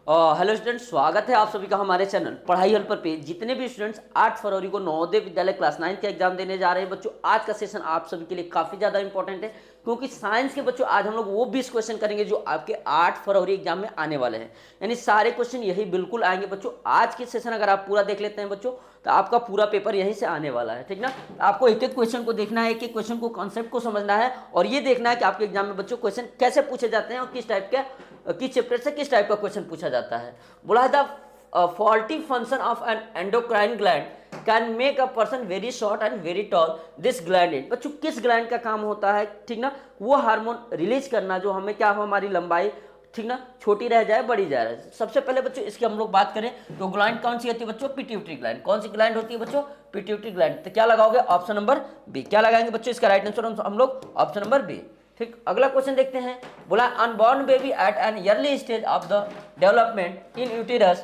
Hello students, स्वागत है आप सभी का हमारे चैनल पढ़ाई हल पर पे। जितने भी स्टूडेंट्स 8 फरवरी को नवोदय विद्यालय क्लास 9 का एग्जाम देने जा रहे हैं बच्चों, आज का सेशन आप सभी के लिए काफी ज्यादा इंपॉर्टेंट है, क्योंकि साइंस के बच्चों आज हम लोग वो 20 क्वेश्चन करेंगे जो आपके 8 फरवरी एग्जाम में आने वाले हैं। यानी सारे क्वेश्चन यही बिल्कुल आएंगे बच्चों। आज के सेशन अगर आप पूरा देख लेते हैं बच्चों, तो आपका पूरा पेपर यहीं से आने वाला है, ठीक ना। आपको एक एक क्वेश्चन को देखना है, एक एक क्वेश्चन को कॉन्सेप्ट को समझना है, और ये देखना है कि आपके एग्जाम में बच्चों क्वेश्चन कैसे पूछे जाते हैं और किस टाइप के किस चैप्टर से किस टाइप का क्वेश्चन पूछा जाता है। बोला है the faulty function of N endocrine gland can make a person very short and very tall. This gland is, बच्चों किस ग्लैंड का काम होता है, ठीक ना, वो हार्मोन रिलीज करना जो हमें क्या हो, हमारी लंबाई, ठीक ना, छोटी रह जाए बड़ी जाए। सबसे पहले बच्चों इसकी हम लोग बात करें तो ग्लैंड कौन सी होती है बच्चों, पिट्यूटरी ग्लैंड। कौन सी ग्लैंड होती है बच्चों, पिट्यूटरी ग्लैंड। तो क्या लगाओगे, ऑप्शन नंबर बी। क्या लगाएंगे बच्चों, इसका राइट आंसर हम लोग ऑप्शन नंबर बी। ठीक, अगला क्वेश्चन देखते हैं। बोला unborn baby at an early stage of the development in uterus,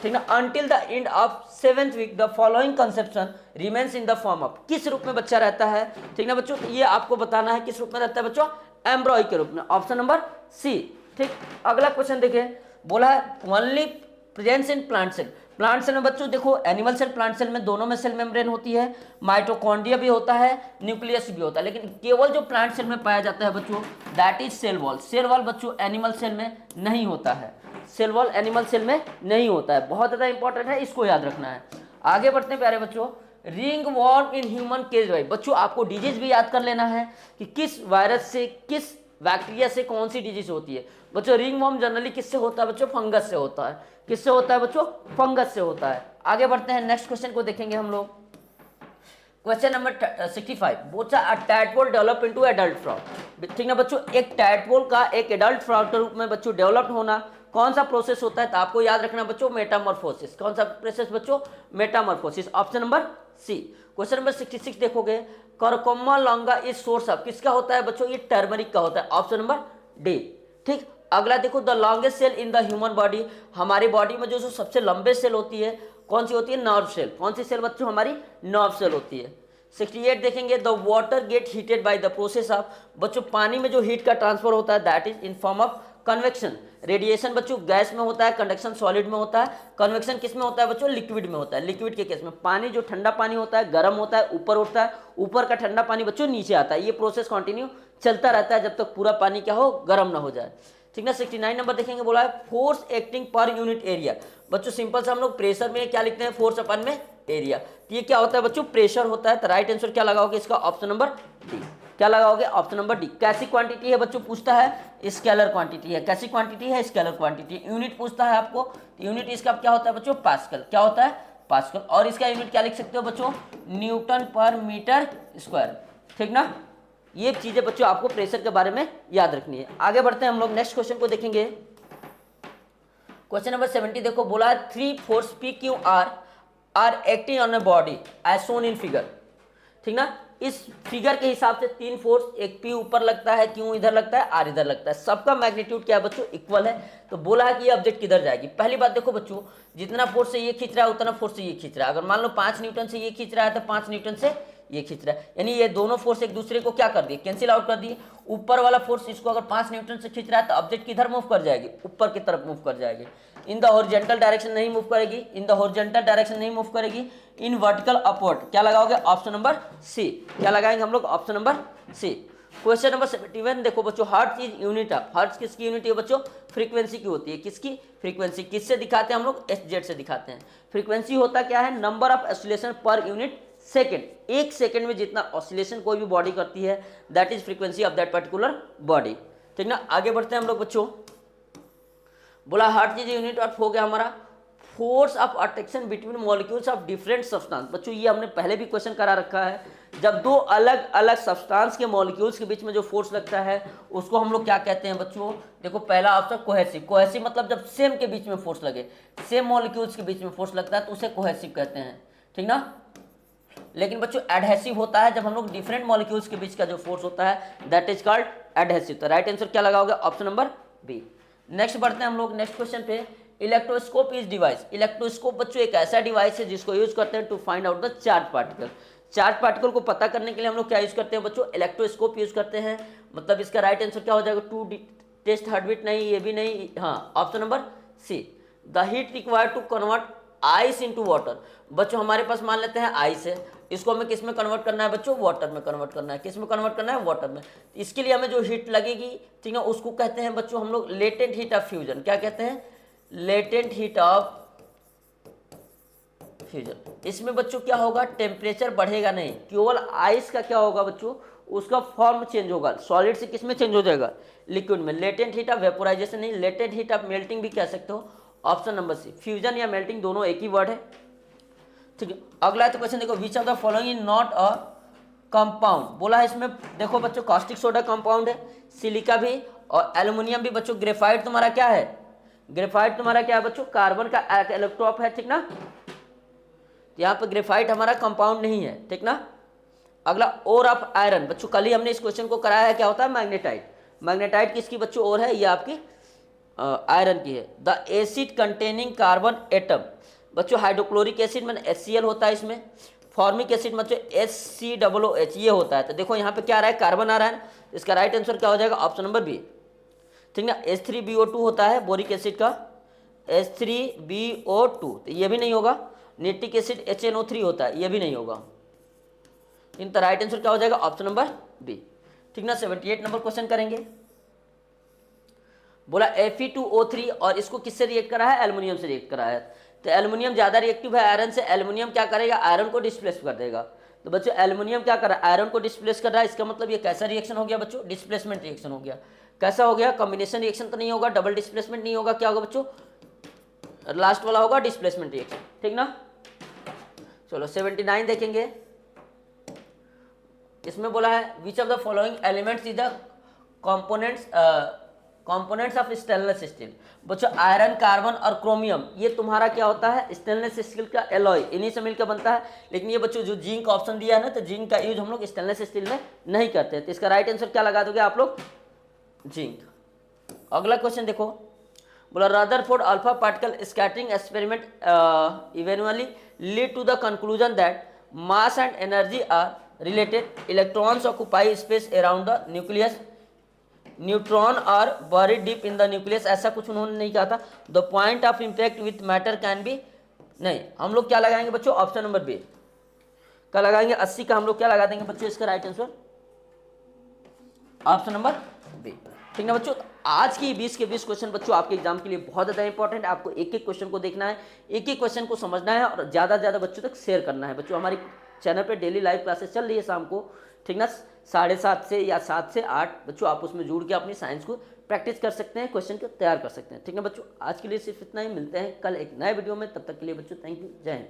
ठीक ना, until the end of 7th week the following conception remains in the form of. किस रूप में बच्चा रहता है, ठीक ना बच्चों, ये आपको बताना है किस रूप में रहता है बच्चों, एम्ब्रॉय के रूप में, ऑप्शन नंबर सी। ठीक, अगला क्वेश्चन देखिए। बोला है only presence in plant cell. Plant cell में बच्चों देखो, एनिमल सेल प्लांट सेल में दोनों में सेल मेम्ब्रेन होती है, माइटोकॉन्ड्रिया भी होता है, न्यूक्लियस भी होता है, लेकिन केवल जो प्लांट सेल में पाया जाता है बच्चों that is cell wall. Cell wall बच्चों एनिमल सेल में नहीं होता है, सेल वॉल एनिमल सेल में नहीं होता है। बहुत ज्यादा इंपॉर्टेंट है, इसको याद रखना है। आगे बढ़ते हैं प्यारे बच्चों। Ringworm in human caused by, बच्चों आपको डिजीज भी याद कर लेना है कि किस वायरस से, किस बैक्टीरिया से कौन सी डिजीज होती है बच्चों। रिंग वॉर्म जनरली किससे होता है बच्चों, फंगस से होता है। किससे होता है बच्चों, फंगस से होता है। आगे बढ़ते हैं, नेक्स्ट क्वेश्चन को देखेंगे हम लोग। क्वेश्चन नंबर 65, बोचा a tadpole develop into adult frog. ठीक ना बच्चों, एक टैडपोल का एक एडल्ट फ्रॉग के रूप में बच्चों डेवलप होना कौन सा प्रोसेस होता है, तो आपको याद रखना बच्चों मेटामॉर्फोसिस। कौन सा प्रोसेस बच्चों, metamorphosis, option number C. Question number 66 देखोगे, Curcuma longa is source of, किसका होता है बच्चों, ये टर्मरिक का होता है, ऑप्शन नंबर डी। ठीक, अगला देखो, the longest cell in the human body, हमारी बॉडी में जो सबसे लंबे सेल होती है कौन सी होती है, नर्व सेल। कौन सी सेल बच्चों, हमारी नर्व सेल होती है। 68 देखेंगे, the water gate heated by the process of, बच्चों पानी में जो हीट का ट्रांसफर होता है that is in form of convection. Radiation बच्चों गैस में होता है, कंडक्शन सॉलिड में होता है, कन्वेक्शन किस में होता है बच्चों, लिक्विड में होता है। लिक्विड के केस में पानी जो ठंडा पानी होता है गर्म होता है, ऊपर उठता है, ऊपर का ठंडा पानी बच्चों नीचे आता है। ये प्रोसेस कंटिन्यू चलता रहता है जब तक पूरा पानी क्या हो, गर्म ना हो जाए। ठीक ना, 69 नंबर देखेंगे। बोला है force acting per unit area, बच्चों सिंपल से हम लोग प्रेशर में क्या लिखते हैं, फोर्स अपन में एरिया। तो ये क्या होता है बच्चों, प्रेशर होता है। तो राइट आंसर क्या लगाओगे इसका, ऑप्शन नंबर डी। क्या लगाओगे, ऑप्शन नंबर डी। कैसी क्वांटिटी है बच्चों, पूछता है स्केलर क्वांटिटी है। कैसी क्वांटिटी है, स्केलर क्वांटिटी। यूनिट पूछता है आपको, तो यूनिट इसका क्या होता है बच्चों, पास्कल। क्या होता है, पास्कल। और इसका यूनिट क्या लिख सकते हो बच्चों, न्यूटन पर मीटर स्क्वायर। ठीक ना, ये चीजें बच्चों आपको प्रेशर के बारे में याद रखनी है। आगे बढ़ते हैं हम लोग, नेक्स्ट क्वेश्चन को देखेंगे। क्वेश्चन नंबर 70 देखो, बोला 3 force P Q R acting on a body as shown in figure. ठीक ना, इस फिगर के हिसाब से 3 फोर्स, एक पी ऊपर लगता है, क्यू इधर लगता है, आर इधर लगता है, सबका मैग्नीट्यूड क्या है बच्चों, इक्वल है। तो बोला है कि ये ऑब्जेक्ट किधर जाएगी। पहली बात देखो बच्चों, जितना फोर्स से ये खींच रहा है उतना फोर्स से ये खींच रहा है। अगर मान लो 5 न्यूटन से ये खींच रहा है तो 5 न्यूटन से ये खींच रहा है, यानी ये दोनों फोर्स एक दूसरे को क्या कर दिए, कैंसिल आउट कर दिए। ऊपर वाला फोर्स इसको अगर 5 न्यूटन से खींच रहा है तो ऑब्जेक्ट किधर मूव कर जाएगी, ऊपर की तरफ मूव कर जाएगी। इन द हॉरिजॉन्टल डायरेक्शन नहीं मूव करेगी, इन द हॉरिजॉन्टल डायरेक्शन नहीं मूव करेगी, इन वर्टिकल अपवर्ड। क्या लगाओगे, ऑप्शन नंबर सी। क्या लगाएंगे हम लोग, option number C. Question number 71 देखो बच्चों, hertz is unit of, hertz किसकी यूनिट है बच्चों, फ्रीक्वेंसी की होती है। किसकी, फ्रीक्वेंसी। किससे दिखाते हैं हम लोग, एसजेड से दिखाते हैं। फ्रीक्वेंसी होता क्या है, number of oscillation per unit second. एक सेकेंड में जितना ऑसिलेशन कोई भी बॉडी करती है that is frequency of that particular body. ठीक ना, आगे बढ़ते हैं हम लोग बच्चों। बोला हर्ट्ज इज यूनिट ऑफ हो गया हमारा force of attraction between molecules of different substance. बच्चों ये हमने पहले भी क्वेश्चन करा रखा है, जब दो अलग अलग सब्सटेंस के मॉलिक्यूल्स के बीच में जो फोर्स लगता है उसको हम लोग क्या कहते हैं बच्चों। देखो पहला ऑप्शन कोहेसिव। कोहेसिव मतलब जब सेम के बीच में फोर्स लगे, सेम मॉलिक्यूल्स के बीच में फोर्स लगता है तो उसे कोहेसिव कहते हैं। ठीक ना, लेकिन बच्चों एडहेसिव होता है जब हम लोग डिफरेंट मॉलिक्यूल्स के बीच का जो फोर्स होता है दैट इज कॉल्ड एडहेसिव। तो राइट आंसर क्या लगाओगे, ऑप्शन नंबर बी। नेक्स्ट बढ़ते हैं हम लोग नेक्स्ट क्वेश्चन पे। Electroscope is device. इलेक्ट्रोस्कोप बच्चों एक ऐसा डिवाइस है जिसको यूज करते हैं to find out the charge particle. Charge particle को पता करने के लिए हम लोग क्या यूज करते हैं बच्चों, इलेक्ट्रोस्कोप यूज करते हैं। मतलब इसका राइट आंसर क्या हो जाएगा, टू टेस्ट हार्टबीट नहीं, ये भी नहीं, हाँ option number C the heat required to convert ice into water. बच्चों हमारे पास मान लेते हैं आइस है, इसको हमें किस में कन्वर्ट करना है बच्चों, वाटर में कन्वर्ट करना है। किस में कन्वर्ट करना है, वाटर में। इसके लिए हमें जो हीट लगेगी, ठीक है, उसको कहते हैं बच्चों हम लोग लेटेंट हीट ऑफ फ्यूजन। क्या कहते हैं, लेटेंट हीट ऑफ फ्यूजन। इसमें बच्चों क्या होगा, टेम्परेचर बढ़ेगा नहीं, केवल आइस का क्या होगा बच्चों, उसका फॉर्म चेंज होगा, सॉलिड से किस में चेंज हो जाएगा, लिक्विड में। लेटेंट हीट ऑफ वेपोराइजेशन नहीं, लेटेंट हीट ऑफ मेल्टिंग भी कह सकते हो। ऑप्शन नंबर सी, फ्यूजन या मेल्टिंग दोनों एक ही वर्ड है, ठीक है। अगला तो क्वेश्चन देखो, which of the following is not a compound. बोला है इसमें, देखो बच्चों कास्टिक सोडा कंपाउंड है, सिलिका भी, और एल्यूमिनियम भी। बच्चों ग्रेफाइट तुम्हारा क्या है, ग्रेफाइट तुम्हारा क्या है बच्चों, कार्बन का इलेक्ट्रोप है, ठीक ना। यहाँ पर ग्रेफाइट हमारा कंपाउंड नहीं है, ठीक ना। अगला ओर ऑफ आयरन। बच्चों कल ही हमने इस क्वेश्चन को कराया है, क्या होता है, मैग्नेटाइट। मैग्नेटाइट किसकी बच्चों ओर है, ये आपकी आयरन की है। The acid containing carbon atom. बच्चों हाइड्रोक्लोरिक एसिड में HCl होता है इसमें, फॉर्मिक एसिड मतलब HCOOH ये होता है। तो देखो यहाँ पे क्या आ रहा है, कार्बन आ रहा है ना, इसका राइट आंसर क्या हो जाएगा, ऑप्शन नंबर बी, ठीक ना। H3BO2 होता है बोरिक एसिड का, H3BO2, तो ये भी नहीं होगा। नाइट्रिक एसिड HNO3 होता है, ये भी नहीं होगा। इनका राइट आंसर क्या हो जाएगा, ऑप्शन नंबर बी, ठीक ना। 78 नंबर क्वेश्चन करेंगे। बोला Fe2O3, और इसको किससे रिएक्ट करा है, एल्युमिनियम से रिएक्ट करा है। तो एल्युमिनियम ज्यादा रिएक्टिव है आयरन से, एल्युमिनियम क्या करेगा, आयरन को डिस्प्लेस कर देगा। तो बच्चों एल्युमिनियम क्या कर रहा है, आयरन को डिस्प्लेस कर रहा है। इसका मतलब ये कैसा रिएक्शन हो गया बच्चों, डिस्प्लेसमेंट रिएक्शन हो गया। कैसा हो गया, कॉम्बिनेशन रिएक्शन तो नहीं होगा, डबल डिस्प्लेसमेंट नहीं होगा, क्या होगा बच्चों, लास्ट वाला होगा डिस्प्लेसमेंट रिएक्शन, ठीक ना। चलो 79 देखेंगे। इसमें बोला है which of the following elements is the components of stainless steel. बच्चों आयरन, कार्बन और क्रोमियम ये तुम्हारा क्या होता है, स्टेनलेस स्टील का एलॉय, इन्हीं से मिलकर बनता है। लेकिन ये बच्चों जो जिंक का ऑप्शन दिया है ना, तो जिंक का यूज हम लोग स्टेनलेस स्टील में नहीं करते। तो इसका राइट आंसर क्या लगा दोगे आप लोग, जिंक। अगला क्वेश्चन देखो, बोला Rutherford alpha particle scattering experiment eventually lead to the conclusion that mass and energy are related, electrons occupy space around the nucleus, neutron are buried deep in the nucleus. ऐसा कुछ उन्होंने नहीं कहा था। The point of impact with matter can be, नहीं, हम लोग क्या लगाएंगे बच्चों, ऑप्शन नंबर बी का लगाएंगे। 80 का हम लोग क्या लगा देंगे बच्चों, इसका right answer option number B, ठीक है बच्चों। आज की 20 के 20 क्वेश्चन बच्चों आपके एग्जाम के लिए बहुत ज़्यादा इंपॉर्टेंट है। आपको एक एक क्वेश्चन को देखना है, एक एक क्वेश्चन को समझना है, और ज़्यादा से ज़्यादा बच्चों तक शेयर करना है। बच्चों हमारी चैनल पे डेली लाइव क्लासेस चल रही है शाम को, ठीक ना, 7:30 से या 7 से 8। बच्चों आप उसमें जुड़ के अपनी साइंस को प्रैक्टिस कर सकते हैं, क्वेश्चन को तैयार कर सकते हैं, ठीक है बच्चों। आज के लिए सिर्फ इतना ही, मिलते हैं कल एक नए वीडियो में, तब तक के लिए बच्चों थैंक यू, जय हिंद।